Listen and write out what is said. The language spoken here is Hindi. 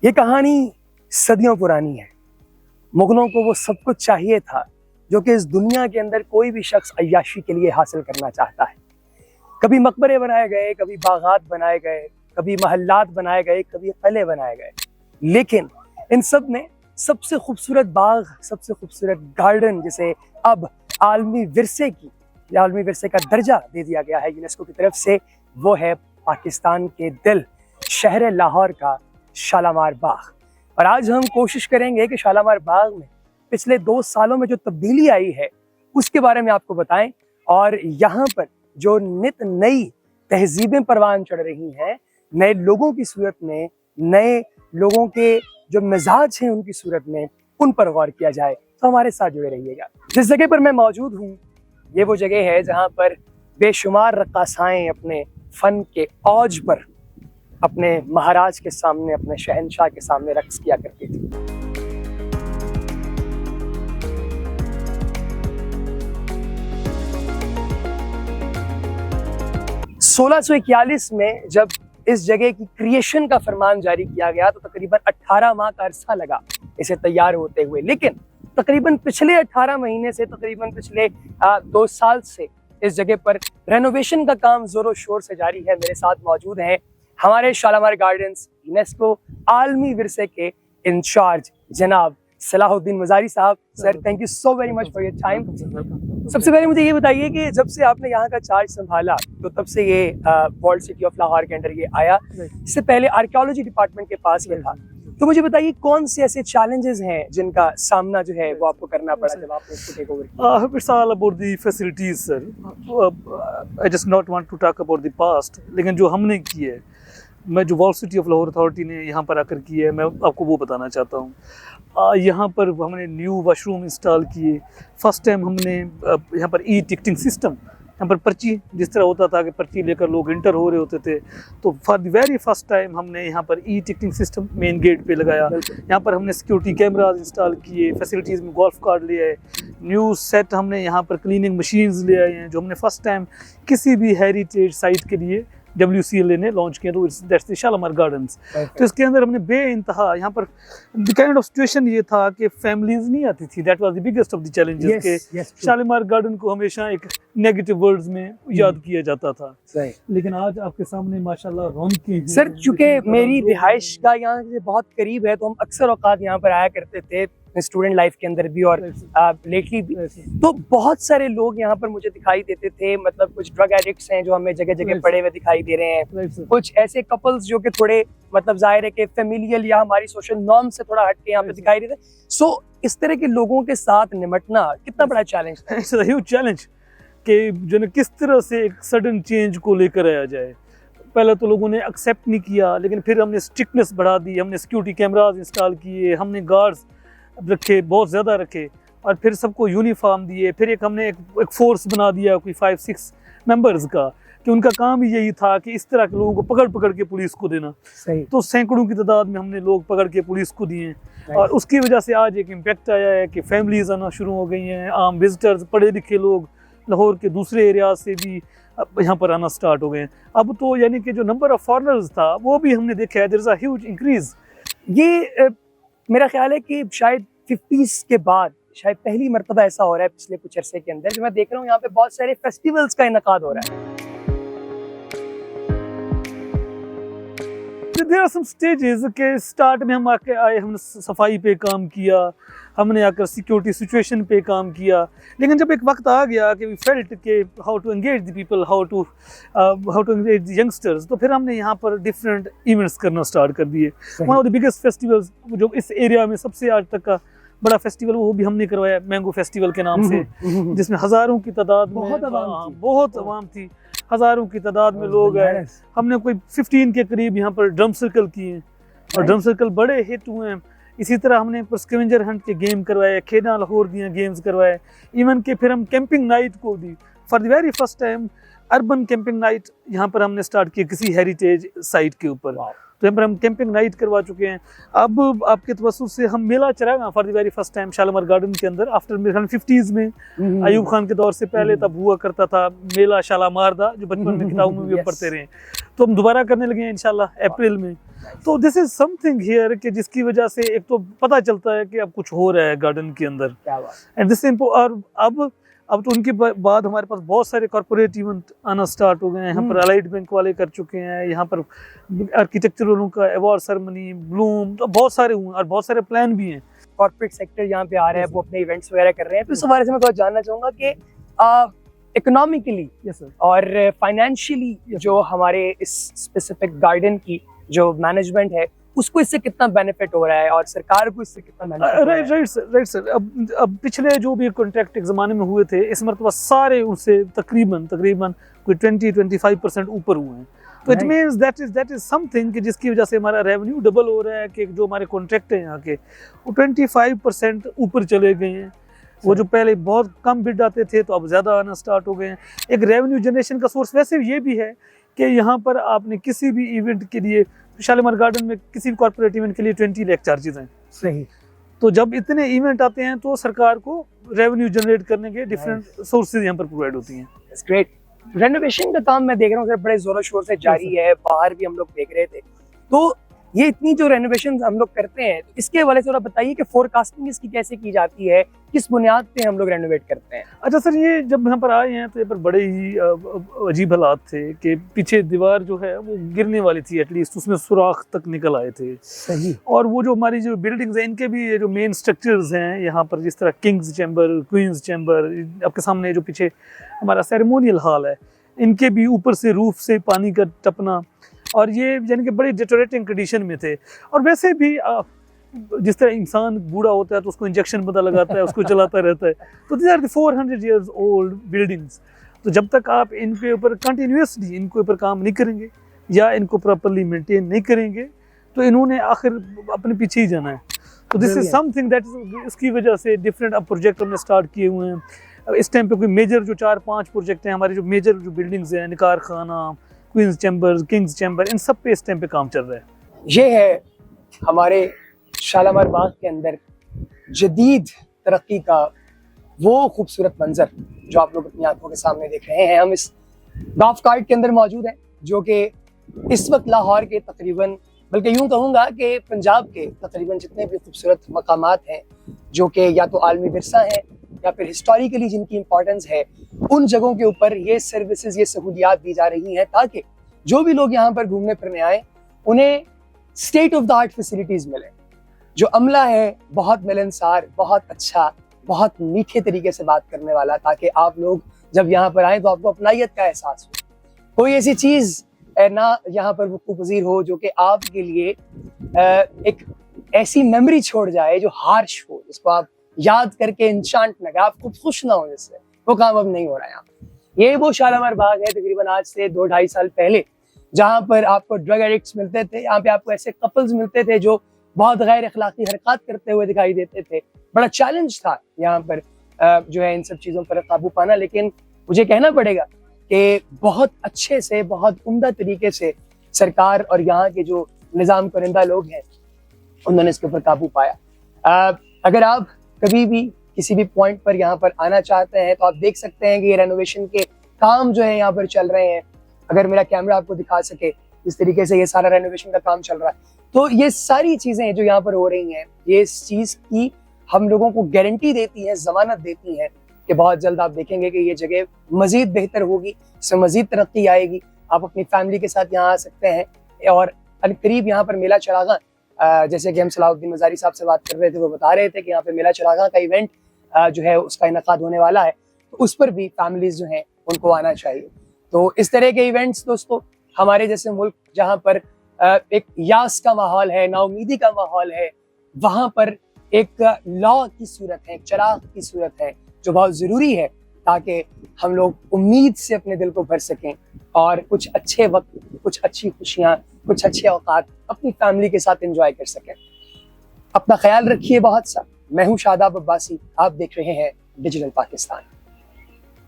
ये कहानी सदियों पुरानी है। मुगलों को वो सब कुछ चाहिए था जो कि इस दुनिया के अंदर कोई भी शख्स अय्याशी के लिए हासिल करना चाहता है। कभी मकबरे बनाए गए, कभी बागात बनाए गए, कभी महल्लात बनाए गए, कभी किले बनाए गए, लेकिन इन सब में सबसे खूबसूरत बाग, सबसे खूबसूरत गार्डन जिसे अब आलमी विरसे का दर्जा दे दिया गया है यूनेस्को की तरफ से, वो है पाकिस्तान के दिल शहर लाहौर का शालामार बाग। और आज हम कोशिश करेंगे कि शालामार बाग में पिछले 2 सालों में जो तब्दीली आई है उसके बारे में आपको बताएं, और यहाँ पर जो नित नई तहजीबें परवान चढ़ रही हैं, नए लोगों की सूरत में, नए लोगों के जो मिजाज हैं उनकी सूरत में, उन पर गौर किया जाए। तो हमारे साथ जुड़े रहिएगा। जिस जगह पर मैं मौजूद हूँ ये वो जगह है जहाँ पर बेशुमार रक्कासाएं अपने फन के औज पर अपने महाराज के सामने, अपने शहनशाह के सामने रक्स किया करती थी। (1641) में जब इस जगह की क्रिएशन का फरमान जारी किया गया तो तकरीबन 18 माह का अरसा लगा इसे तैयार होते हुए, लेकिन तकरीबन पिछले 18 महीने से, तकरीबन पिछले 2 साल से इस जगह पर रेनोवेशन का काम जोरों शोर से जारी है। मेरे साथ मौजूद हैं हमारे शालामार गार्डन्स यूनेस्को आलमी विरसे के इंचार्ज जनाब सलाहुद्दीन मजारी साहब। Sir, thank you so very much for your time. सबसे पहले मुझे ये बताइए कि जब से आपने यहाँ का चार्ज संभाला तो तब से ये वर्ल्ड सिटी ऑफ लाहौर के अंदर ये आया, इससे पहले आर्कियोलॉजी डिपार्टमेंट के पास ये था, तो मुझे बताइए कौन से ऐसे चैलेंजेस हैं जिनका सामना जो है वो आपको करना पड़ा जब आपने इसको टेक ओवर किया? It's all about the facilities, sir. I just not want to talk about the past. लेकिन जो हमने की है, मैं जो world city of Lahore authority ने यहाँ पर आकर की है, मैं आपको वो बताना चाहता हूँ। यहाँ पर हमने न्यू वॉशरूम इंस्टॉल किए। फर्स्ट टाइम हमने यहाँ पर ई टिकटिंग सिस्टम, यहाँ पर पर्ची जिस तरह होता था कि पर्ची लेकर लोग इंटर हो रहे होते थे, तो for the very first time हमने यहाँ पर e ticketing system main gate पे लगाया। यहाँ पर हमने सिक्योरिटी कैमराज इंस्टॉल किए, फैसिलिटीज़ में गोल्फ कार्ड ले आए, न्यू सेट हमने यहाँ पर क्लीनिंग मशीन्स ले आए हैं जो हमने फर्स्ट टाइम किसी भी हेरिटेज साइट के लिए WCLA ने लॉन्च किया, तो दैट्स द शालामार गार्डन्स। तो इसके अंदर हमने बेइंतहा यहाँ पर द काइंड ऑफ सिचुएशन ये था कि फैमिलीज नहीं आती थी। That was the biggest of the challenges के शालामार गार्डन को हमेशा एक नेगेटिव वर्ड्स में याद किया जाता था। लेकिन आज आपके सामने माशाल्लाह रौनकें हैं। सर, चूंकि मेरी रिहाइश का यहाँ से बहुत करीब है तो हम अक्सर औकात यहाँ पर आया करते थे, स्टूडेंट लाइफ के अंदर भी और लेटली भी, तो बहुत सारे लोग यहाँ पर मुझे दिखाई देते थे। मतलब कुछ ड्रग एडिक्ट्स हैं जो हमें जगह जगह पड़े हुए दिखाई दे रहे हैं, कुछ ऐसे कपल्स जो कि थोड़े मतलब जाहिर है कि फेमिलियल या हमारी सोशल नॉर्म से थोड़ा हटके यहाँ पे दिखाई देते। सो इस तरह के लोगों के साथ निपटना कितना बड़ा चैलेंज था? इट्स अ ह्यूज चैलेंज कि जो किस तरह से एक सडन चेंज को लेकर आया जाए। पहले तो लोगों ने एक्सेप्ट नहीं किया, लेकिन फिर हमने स्ट्रिक्टनेस बढ़ा दी, हमने सिक्योरिटी कैमराज इंस्टॉल किए, हमने गार्ड्स रखे, बहुत ज़्यादा रखे, और फिर सबको यूनिफॉर्म दिए। फिर हमने एक फोर्स बना दिया कोई 5-6 मेंबर्स का, कि उनका काम ही यही था कि इस तरह के लोगों को पकड़ के पुलिस को देना। सही। तो सैकड़ों की तादाद में हमने लोग पकड़ के पुलिस को दिए, और उसकी वजह से आज एक इम्पैक्ट आया है कि फैमिलीज आना शुरू हो गई हैं, आम विजिटर्स, पढ़े लिखे लोग लाहौर के दूसरे एरिया से भी यहाँ पर आना स्टार्ट हो गए हैं। अब तो यानी कि जो नंबर ऑफ फॉरेनर्स था वो भी हमने देखा है, there is a huge increase. ये मेरा ख्याल है कि शायद 50s के बाद शायद पहली मर्तबा ऐसा हो रहा है पिछले कुछ अरसे के अंदर जो मैं देख रहा हूँ यहाँ पे बहुत सारे फेस्टिवल्स का इनकाद हो रहा है। There are some stages के स्टार्ट में हम आके आए, हमने सफाई पे काम किया, हमने आकर सिक्योरिटी सिचुएशन पे काम किया, लेकिन जब एक वक्त आ गया कि वी फेल्ट के how to engage the people, how to engage the youngsters, तो फिर हमने यहाँ पर डिफरेंट इवेंट्स करना स्टार्ट कर दिए। One of the biggest festivals जो इस एरिया में सबसे आज तक का बड़ा फेस्टिवल वो भी हमने करवाया मैंगो फेस्टिवल के नाम से, जिसमें हज़ारों की तादाद में बहुत आवाम थी, हज़ारों की तादाद में लोग आए। हमने कोई 15 के करीब यहाँ पर ड्रम सर्कल किए और ड्रम सर्कल बड़े हिट हुए हैं। इसी तरह हमने स्कैवेंजर हंट के गेम करवाए, खेना लाहौर दिया गेम्स करवाए, इवन के फिर हम कैंपिंग नाइट को भी for the very first time urban camping night यहाँ पर हमने स्टार्ट किया किसी हेरिटेज साइट के ऊपर। तो यहाँ पर हम कैंपिंग नाइट करवा चुके हैं। अब आपके तवस्सुस से हम मेला चलाएंगे for the very first time Shalimar garden के अंदर। आफ्टर 50s में अयूब खान के दौर से पहले तब हुआ करता था मेला शालामार दा, जो बचपन में किताबों में भी पढ़ते रहे। तो हम दोबारा करने लगे हैं इंशाल्लाह अप्रैल में। तो दिस इज समथिंग हियर कि जिसकी वजह से एक तो पता चलता है कि अब कुछ हो रहा है गार्डन के अंदर। क्या बात। एंड दिस और अब तो उनके बाद हमारे पास बहुत सारे कॉर्पोरेट इवेंट आना स्टार्ट हो गए हैं। यहाँ पर अलाइड बैंक वाले कर चुके हैं, यहाँ पर आर्किटेक्चरलों का अवार्ड सेरेमनी, ब्लूम, तो बहुत सारे हुए और बहुत सारे प्लान भी हैं। कॉर्पोरेट सेक्टर यहाँ पे आ रहे हैं, वो अपने इवेंट्स वगैरह कर रहे हैं। तो इस हवाले से मैं थोड़ा जानना चाहूंगा कि इकोनॉमिकली और फाइनेंशियली जो हमारे इस स्पेसिफिक गार्डन की जो मैनेजमेंट है उसको इससे कितना बेनिफिट हो रहा है और सरकार को इससे कितना बेनिफिट। Right sir. अब पिछले जो भी कॉन्ट्रैक्ट एक ज़माने में हुए थे, इस मरतबा सारे उनसे तकरीबन कोई 20-25% ऊपर हुए हैं। तो it means that is something कि जिसकी वजह से हमारा रेवेन्यू डबल हो रहा है कि जो हमारे कॉन्ट्रैक्ट हैं यहाँ के वो 25% ऊपर चले गए हैं। वो जो पहले बहुत कम बिड आते थे तो अब ज़्यादा आना स्टार्ट हो गए हैं। एक रेवेन्यू जनरेशन का सोर्स वैसे ये भी है कि यहाँ पर आपने किसी भी इवेंट के लिए, शालीमार गार्डन में किसी भी कॉर्पोरेट इवेंट के लिए 20 लाख चार्जेस हैं। सही। तो जब इतने इवेंट आते हैं तो सरकार को रेवेन्यू जनरेट करने के डिफरेंट सोर्सेज यहाँ पर प्रोवाइड होती हैं। That's great। रेनोवेशन का काम मैं देख रहा हूँ सर बड़े जोरों शोर से जारी है, बाहर भी हम लोग देख रहे थे। तो ये इतनी जो रेनोवेशन हम लोग करते हैं तो इसके हवाले से थोड़ा बताइए कि फोरकास्टिंग इसकी कैसे की जाती है, किस बुनियाद पे हम लोग रेनोवेट करते हैं। अच्छा सर, ये जब यहाँ पर आए हैं तो यहाँ पर बड़े ही अजीब हालात थे कि पीछे दीवार जो है वो गिरने वाली थी, एटलीस्ट उसमें सुराख तक निकल आए थे। सही। और वो जो हमारी जो बिल्डिंग्स हैं इनके भी जो मेन स्ट्रक्चर्स हैं यहाँ पर, जिस तरह किंग्स चैम्बर, क्वींस चैम्बर, आपके सामने जो पीछे हमारा सेरेमोनियल हॉल है, इनके भी ऊपर से रूफ से पानी का टपना, और ये यानी कि बड़ी डिटोरेटिंग कंडीशन में थे। और वैसे भी जिस तरह इंसान बूढ़ा होता है तो उसको इंजेक्शन पता लगाता है, उसको चलाता रहता है। तो these are the 400 years old buildings. तो जब तक आप इनके ऊपर कंटिन्यूसली इनके ऊपर काम नहीं करेंगे या इनको प्रॉपरली मेंटेन नहीं करेंगे तो इन्होंने आखिर अपने पीछे ही जाना है। तो दिस इज समथिंग दैट इसकी वजह से डिफरेंट अब प्रोजेक्ट हमने स्टार्ट किए हुए हैं। इस टाइम पे कोई मेजर जो 4-5 प्रोजेक्ट हैं हमारे, जो मेजर जो बिल्डिंग्स हैं, निकार खाना, क्वींस चैम्बर, किंग्स चैम्बर, इन सब पे इस टाइम पे काम चल रहा है। ये है हमारे शालीमार बाग के अंदर जदीद तरक्की का वो खूबसूरत मंजर जो आप लोग अपनी आंखों के सामने देख रहे हैं। हम इस गॉल्फ कार्ट के अंदर मौजूद हैं जो कि इस वक्त लाहौर के तकरीबन, बल्कि यूं कहूँगा कि पंजाब के तकरीबन जितने भी खूबसूरत मकामात हैं जो कि या तो आलमी विरसा हैं या फिर हिस्टोरिकली जिनकी इंपॉर्टेंस है, उन जगहों के ऊपर ये सर्विसेज, ये सहूलियात दी जा रही हैं ताकि जो भी लोग यहाँ पर घूमने फिरने आए उन्हें state of the art facilities मिले। जो अमला है बहुत मिलनसार, बहुत अच्छा, बहुत मीठे तरीके से बात करने वाला, ताकि आप लोग जब यहाँ पर आए तो आपको अपनाइयत का एहसास हो। कोई ऐसी चीज ना यहाँ पर वक़्फ़-पज़ीर हो जो कि आपके लिए एक ऐसी मेमोरी छोड़ जाए जो हार्श हो, जिसको आप याद करके इंशांट ना करें, आप खुद खुश ना हो, जिससे वो काम अब नहीं हो रहा है यहाँ। ये वो शालीमार बाग है तकरीबन आज से 2-2.5 साल पहले, जहाँ पर आपको ड्रग एडिक्ट्स मिलते थे। यहाँ पे आपको ऐसे कपल्स मिलते थे जो बहुत गैर अखलाकी हरकत करते हुए दिखाई देते थे। बड़ा चैलेंज था यहाँ पर जो है इन सब चीज़ों पर काबू पाना। लेकिन मुझे कहना पड़ेगा कि बहुत अच्छे से, बहुत उम्दा तरीके से सरकार और यहाँ के जो निज़ाम करिंदा लोग हैं उन्होंने इसके ऊपर काबू पाया। अगर आप कभी भी किसी भी पॉइंट पर यहाँ पर आना चाहते हैं तो आप देख सकते हैं कि ये रेनोवेशन के काम जो है यहाँ पर चल रहे हैं। अगर मेरा कैमरा आपको दिखा सके, इस तरीके से ये सारा रेनोवेशन का काम चल रहा है। तो ये सारी चीज़ें जो यहाँ पर हो रही हैं, ये इस चीज़ की हम लोगों को गारंटी देती हैं, जमानत देती हैं कि बहुत जल्द आप देखेंगे कि ये जगह मज़ीद बेहतर होगी, इसमें मज़ीद तरक्की आएगी। आप अपनी फैमिली के साथ यहाँ आ सकते हैं। और करीब यहाँ पर मेला चरागां, जैसे कि हम सलाहुद्दीन मज़ारी साहब से बात कर रहे थे, वो बता रहे थे कि यहाँ पे मेला चरागां का इवेंट जो है उसका इनकाद होने वाला है, तो उस पर भी फैमिलीज जो हैं उनको आना चाहिए। तो इस तरह के इवेंट्स दोस्तों, हमारे जैसे मुल्क जहाँ पर एक यास का माहौल है, नाउमीदी का माहौल है, वहाँ पर एक लौ की सूरत है, एक चिराग की सूरत है जो बहुत ज़रूरी है ताकि हम लोग उम्मीद से अपने दिल को भर सकें और कुछ अच्छे वक्त, कुछ अच्छी खुशियाँ, कुछ अच्छे औकात अपनी फैमिली के साथ एंजॉय कर सकें। अपना ख्याल रखिए बहुत सा। मैं हूँ शादाब अब्बासी, आप देख रहे हैं डिजिटल पाकिस्तान।